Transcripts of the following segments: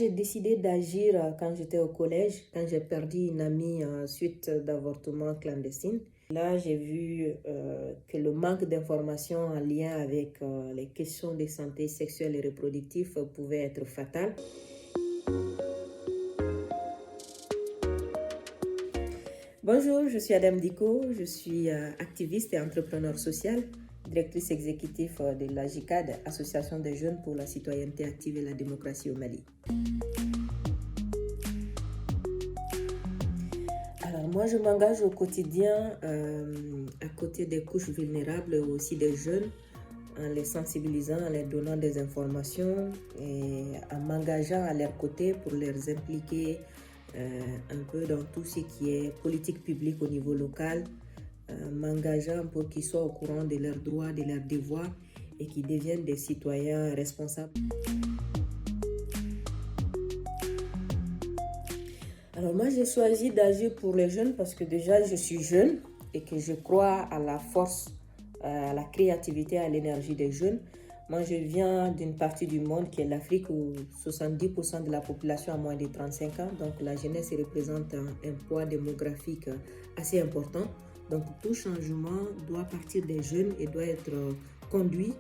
j'ai décidé d'agir quand j'étais au collège, quand j'ai perdu une amie suite d'avortement clandestin. Là, j'ai vu que le manque d'informations en lien avec les questions de santé sexuelle et reproductive pouvait être fatal. Bonjour, je suis Adam Diko, je suis activiste et entrepreneur social, directrice exécutive de l'AJICAD, Association des jeunes pour la citoyenneté active et la démocratie au Mali. Alors moi, je m'engage au quotidien à côté des couches vulnérables et aussi des jeunes, en les sensibilisant, en les donnant des informations et en m'engageant à leur côté pour les impliquer un peu dans tout ce qui est politique publique au niveau local, m'engageant pour qu'ils soient au courant de leurs droits, de leurs devoirs et qu'ils deviennent des citoyens responsables. Alors moi, j'ai choisi d'agir pour les jeunes parce que déjà, je suis jeune et que je crois à la force, à la créativité, à l'énergie des jeunes. Moi, je viens d'une partie du monde qui est l'Afrique où 70% de la population a moins de 35 ans. Donc, la jeunesse représente un poids démographique assez important. Donc, tout changement doit partir des jeunes et doit être conduit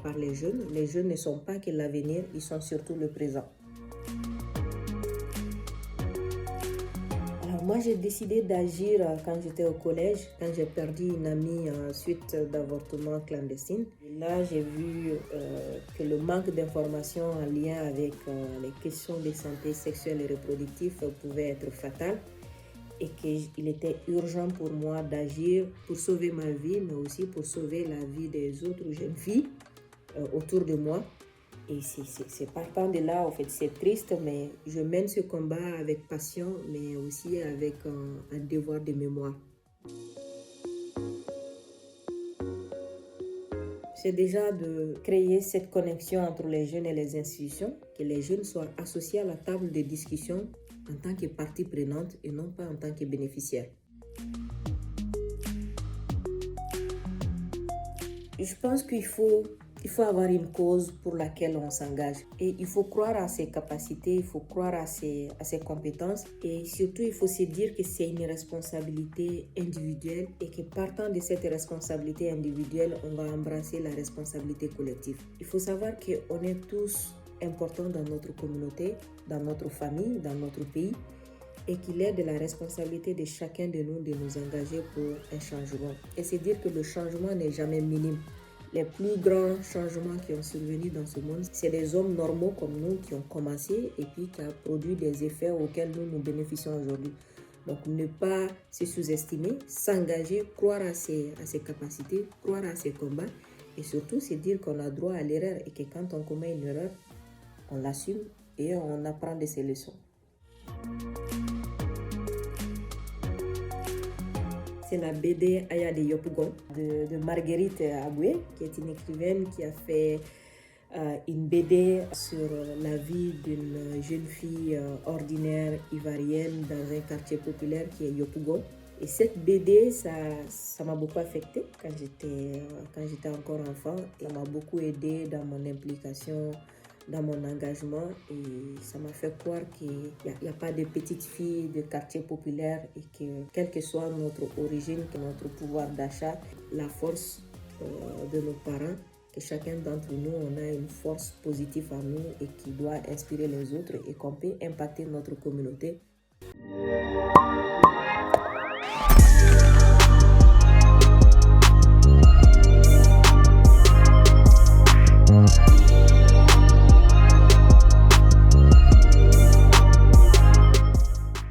par les jeunes. Les jeunes ne sont pas que l'avenir, ils sont surtout le présent. Alors moi, j'ai décidé d'agir quand j'étais au collège, quand j'ai perdu une amie suite d'avortement clandestin. Et là, j'ai vu que le manque d'informations en lien avec les questions de santé sexuelle et reproductive pouvait être fatal et qu'il était urgent pour moi d'agir pour sauver ma vie, mais aussi pour sauver la vie des autres jeunes filles autour de moi. Et c'est partant de là, en fait, c'est triste, mais je mène ce combat avec passion, mais aussi avec un devoir de mémoire. C'est déjà de créer cette connexion entre les jeunes et les institutions, que les jeunes soient associés à la table de discussion en tant que partie prenante et non pas en tant que bénéficiaire. Je pense qu'il faut avoir une cause pour laquelle on s'engage. Et il faut croire à ses capacités, il faut croire à ses compétences. Et surtout, il faut se dire que c'est une responsabilité individuelle et que partant de cette responsabilité individuelle, on va embrasser la responsabilité collective. Il faut savoir qu'on est tous importants dans notre communauté, dans notre famille, dans notre pays, et qu'il est de la responsabilité de chacun de nous engager pour un changement. Et c'est dire que le changement n'est jamais minime. Les plus grands changements qui ont survenu dans ce monde, c'est les hommes normaux comme nous qui ont commencé et puis qui ont produit des effets auxquels nous bénéficions aujourd'hui. Donc ne pas se sous-estimer, s'engager, croire à ses capacités, croire à ses combats et surtout se dire qu'on a droit à l'erreur et que quand on commet une erreur, on l'assume et on apprend de ses leçons. C'est la BD Aya de Yopougon de Marguerite Aboué, qui est une écrivaine qui a fait une BD sur la vie d'une jeune fille ordinaire ivoirienne dans un quartier populaire qui est Yopougon. Et cette BD, ça m'a beaucoup affectée quand j'étais encore enfant. Ça m'a beaucoup aidée dans mon implication, dans mon engagement, et ça m'a fait croire qu'il n'y a pas de petites filles de quartier populaire et que quelle que soit notre origine, que notre pouvoir d'achat, la force de nos parents, que chacun d'entre nous, on a une force positive en nous et qui doit inspirer les autres et qu'on peut impacter notre communauté.